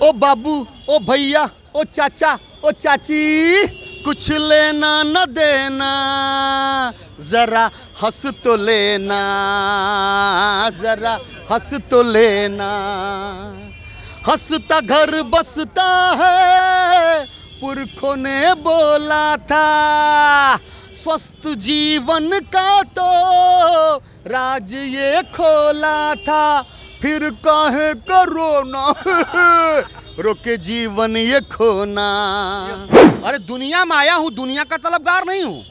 ओ बाबू, ओ भैया, ओ चाचा, ओ चाची, कुछ लेना न देना, जरा हंस तो लेना, जरा हंस तो लेना। हंसता घर बसता है, पुरखों ने बोला था, स्वस्थ जीवन का तो राज ये खोला था, फिर काहे करोना रोके जीवन ये खोना। अरे दुनिया में आया हूँ, दुनिया का तलबगार नहीं हूँ।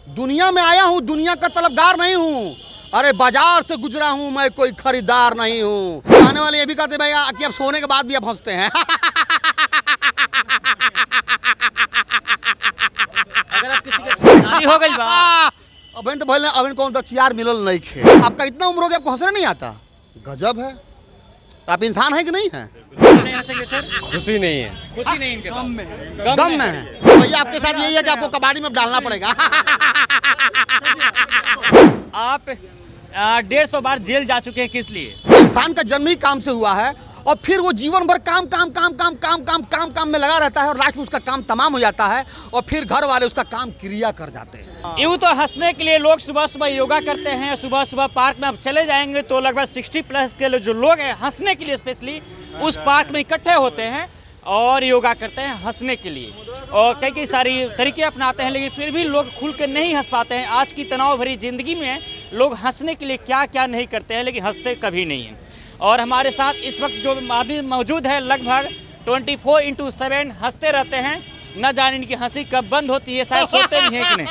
दुनिया में आया हूँ, दुनिया का तलबगार नहीं हूँ। अरे बाजार से गुजरा हूँ, मैं कोई खरीदार नहीं हूँ। आने वाले ये भी कहते भैया कि अब सोने के बाद भी अब हंसते हैं। अगर आप किसी के शादी हो गई बा अब तो भले अब कौन तो चियार मिलल नहीं खे। आपका इतना उम्र हो गया, आपको हंसना नहीं आता? गजब है। आप इंसान है कि नहीं है? नहीं हंसेंगे सर? खुशी नहीं है। खुशी नहीं इनके गम में गम में है। भैया आपके साथ यही है कि आपको कबाड़ी में डालना पड़ेगा। आप 150 बार जेल जा चुके हैं, किस लिए? इंसान का जन्म ही काम से हुआ है और फिर वो जीवन भर काम काम काम काम काम काम काम काम में लगा रहता है और लास्ट में उसका काम तमाम हो जाता है और फिर घर वाले उसका काम क्रिया कर जाते हैं। यूँ तो हंसने के लिए लोग सुबह सुबह योगा करते हैं, सुबह सुबह पार्क में आप चले जाएंगे तो लगभग 60 प्लस के जो लोग हैं हंसने के लिए स्पेशली उस पार्क में इकट्ठे होते हैं और योगा करते हैं हंसने के लिए और कई कई सारी तरीके अपनाते हैं, लेकिन फिर भी लोग खुल के नहीं हंस पाते हैं। आज की तनाव भरी ज़िंदगी में लोग हंसने के लिए क्या क्या नहीं करते हैं, लेकिन हंसते कभी नहीं हैं। और हमारे साथ इस वक्त जो आदमी मौजूद है लगभग 24/7 हंसते रहते हैं। न जाने इनकी हंसी कब बंद होती है, शायद सोते भी हैं कि नहीं।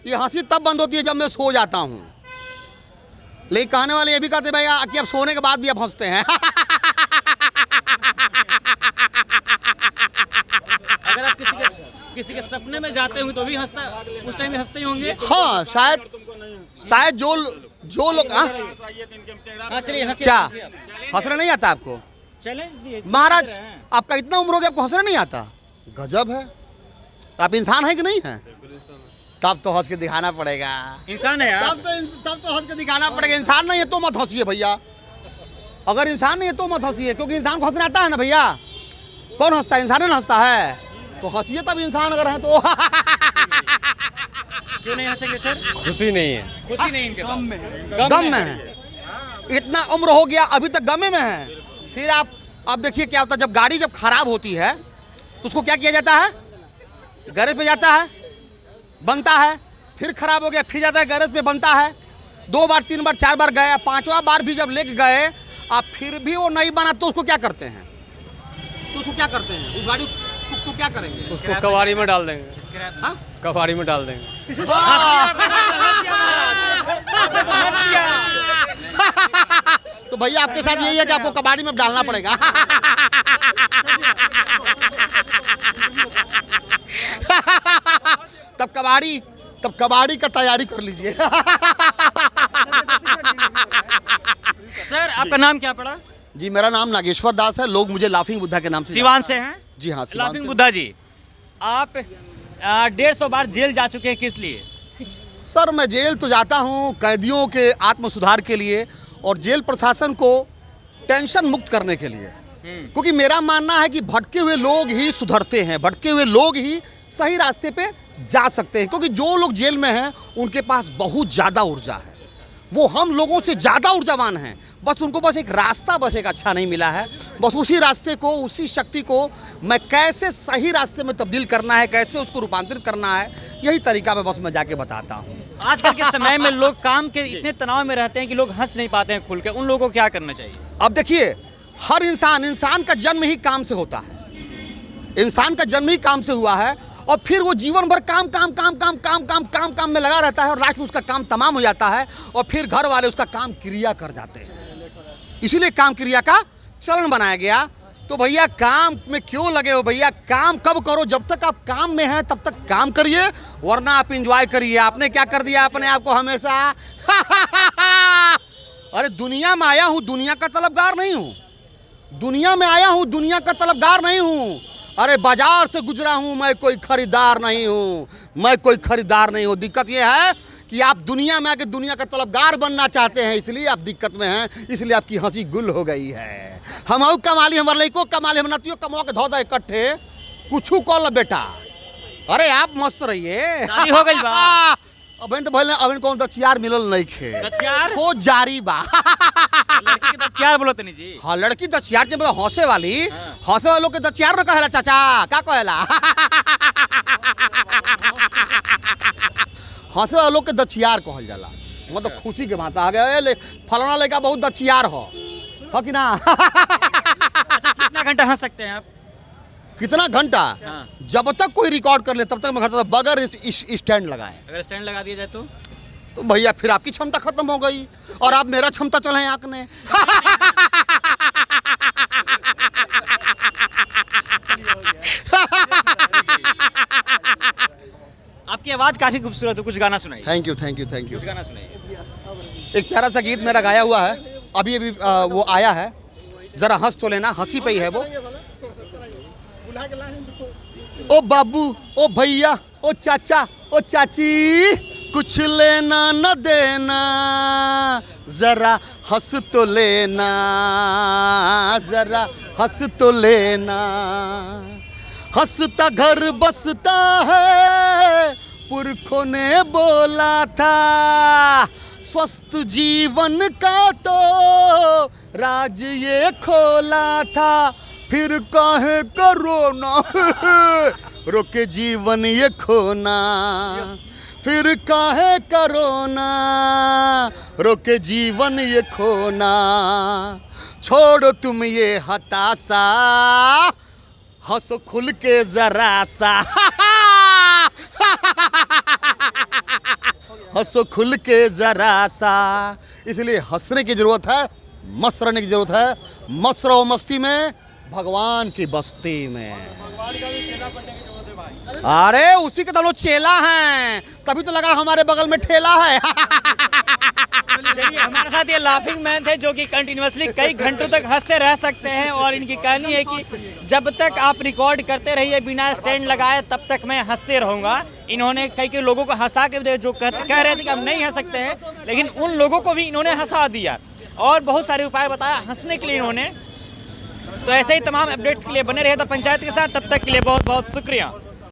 ये हंसी तब बंद होती है जब मैं सो जाता हूँ, लेकिन कहने वाले ये भी कहते भैया कि अब सोने के बाद भी अब हंसते हैं। अगर आप किसी के सपने में जाते हो तो भी हंसता, उस टाइम भी हंसते ही होंगे। हाँ शायद जो लोग हाँ चलिए हंसिए। क्या हंसना नहीं आता आपको? चलें महाराज आपका इतना उम्र हो गया, आपको हंसना नहीं आता? गजब है। आप इंसान है कि नहीं है? तब तो हंस के दिखाना पड़ेगा। इंसान है आप। तब तो हंस के दिखाना पड़ेगा। इंसान नहीं है तो मत हंसिए भैया। अगर इंसान नहीं है तो मत हंसिए, क्योंकि इंसान को हंसना आता है ना भैया। कौन हंसता है? इंसान ना हंसता है तो हंसिए तब इंसान अगर है तो। क्यों नहीं हंसेंगे सर? खुशी नहीं है। खुशी नहीं इनके गम गम में है। इतना उम्र हो गया अभी तक गमे में है। फिर आप अब देखिए क्या होता है, जब गाड़ी जब खराब होती है तो उसको क्या किया जाता है? गैरेज पे जाता है, बनता है, फिर खराब हो गया, फिर जाता है गैरेज पे, बनता है। 2 बार 3 बार 4 बार गए, 5वां बार भी जब लेके गए आप फिर भी वो नहीं बना तो उसको क्या करते हैं? उस गाड़ी को क्या करेंगे? उसको कबाड़ी में डाल देंगे। हाँ? कबाड़ी में डाल देंगे। तो भैया आपके साथ यही है कि आपको कबाड़ी में डालना पड़ेगा। तब कबाड़ी का तैयारी कर लीजिए। सर आपका नाम क्या पड़ा? जी मेरा नाम नागेश्वर दास है, लोग मुझे लाफिंग बुद्धा के नाम से सिवान से हैं? जी हाँ, सिवान लाफिंग से। बुद्धा जी, आप 150 बार जेल जा चुके हैं, किस लिए? सर मैं जेल तो जाता हूँ कैदियों के आत्म सुधार के लिए और जेल प्रशासन को टेंशन मुक्त करने के लिए, क्योंकि मेरा मानना है कि भटके हुए लोग ही सुधरते हैं, भटके हुए लोग ही सही रास्ते पे जा सकते हैं। क्योंकि जो लोग जेल में हैं उनके पास बहुत ज़्यादा ऊर्जा है, वो हम लोगों से ज़्यादा ऊर्जावान हैं। बस उनको बस एक रास्ता बस एक अच्छा नहीं मिला है। बस उसी रास्ते को, उसी शक्ति को मैं कैसे सही रास्ते में तब्दील करना है, कैसे उसको रूपांतरित करना है, यही तरीका मैं बस मैं जाके बताता हूँ। आजकल के समय में लोग काम के इतने तनाव में रहते हैं कि लोग हंस नहीं पाते हैं खुल के, उन लोगों को क्या करना चाहिए? अब देखिए हर इंसान का जन्म ही काम से होता है। इंसान का जन्म ही काम से हुआ है और फिर वो जीवन भर काम काम काम काम काम काम काम काम में लगा रहता है और लास्ट में उसका काम तमाम हो जाता है और फिर घर वाले उसका काम क्रिया कर जाते हैं। इसीलिए काम क्रिया का चलन बनाया गया। तो भैया काम में क्यों लगे हो भैया? काम कब करो? जब तक आप काम में हैं तब तक काम करिए, वरना आप एंजॉय करिए। आपने क्या कर दिया अपने आप को हमेशा? अरे दुनिया में आया हूँ, दुनिया का तलबगार नहीं हूँ। दुनिया में आया हूँ, दुनिया का तलबगार नहीं हूँ। अरे बाजार से गुजरा हूँ, मैं कोई खरीदार नहीं हूँ, मैं कोई खरीदार नहीं हूँ। दिक्कत ये है कि आप दुनिया में आके दुनिया का तलबगार बनना चाहते हैं, इसलिए आप दिक्कत में हैं, इसलिए आपकी हंसी गुल हो गई है। हम कमाली, हमारे लड़को कमाली, हम नतियों कमा के धो दे इकट्ठे, कुछ कॉल बेटा। अरे आप मस्त रहिए। शादी हो गई बा? अबन तो भले अबन कौन दचियार मिलल नहीं खे, दचियार हो जारी बा। लड़की के दचियार बोलो तनी जी। हाँ लड़की दचियार जे मतलब हंसे वाली, हंसे वालों के दचियार न कहेला चाचा, का कहेला? हंसे वालों के दचियार कहल जाला, मतलब खुशी के बात आ गया। ले फलाना लड़का बहुत दचियार हो कि ना? अच्छा कितना घंटा हंस सकते हैं आप? कितना घंटा? हाँ। जब तक कोई रिकॉर्ड कर ले तब तक मैं घर बगैर इस स्टैंड लगाए। अगर स्टैंड लगा दिया जाए तो भैया फिर आपकी क्षमता खत्म हो गई और आप मेरा क्षमता चले आंकने। आपकी आवाज काफी खूबसूरत है, कुछ गाना सुनाइए। Thank you thank you thank you. कुछ गाना सुनाइए। एक प्यारा सा गीत मेरा गाया हुआ है, अभी अभी वो आया है, जरा हंस तो लेना, हंसी पे ही है वो। ओ बाबू, ओ भैया, ओ चाचा, ओ चाची, कुछ लेना न देना, जरा हंस तो लेना, जरा हंस तो लेना। हंसता घर बसता है, पुरखों ने बोला था, स्वस्थ जीवन का तो राज ये खोला था, फिर काहे करोना रोके जीवन ये खोना, फिर काहे करोना रोके जीवन ये खोना। छोड़ो तुम ये हताशा, हंसो खुल के जरा सा, हंसो खुल के जरा सा। इसलिए हंसने की जरूरत है, मस्त रहने की जरूरत है। मस्त रहो मस्ती में, भगवान की बस्ती में। अरे उसी के तो लोग चेला हैं, तभी तो लगा हमारे बगल में ठेला है। चलिए हमारे साथ ये लाफिंग मैन थे जो कि कंटिन्यूअसली कई घंटों तक हंसते रह सकते हैं, और इनकी कहानी है कि जब तक आप रिकॉर्ड करते रहिए बिना स्टैंड लगाए तब तक मैं हंसते रहूंगा। इन्होंने कई लोगों को हंसा के जो कह रहे थे कि हम नहीं हंस सकते हैं, लेकिन उन लोगों को भी इन्होंने हंसा दिया और बहुत सारे उपाय बताया हंसने के लिए इन्होंने। तो ऐसे ही तमाम अपडेट्स के लिए बने रहे तो पंचायत के साथ, तब तक के लिए बहुत बहुत शुक्रिया।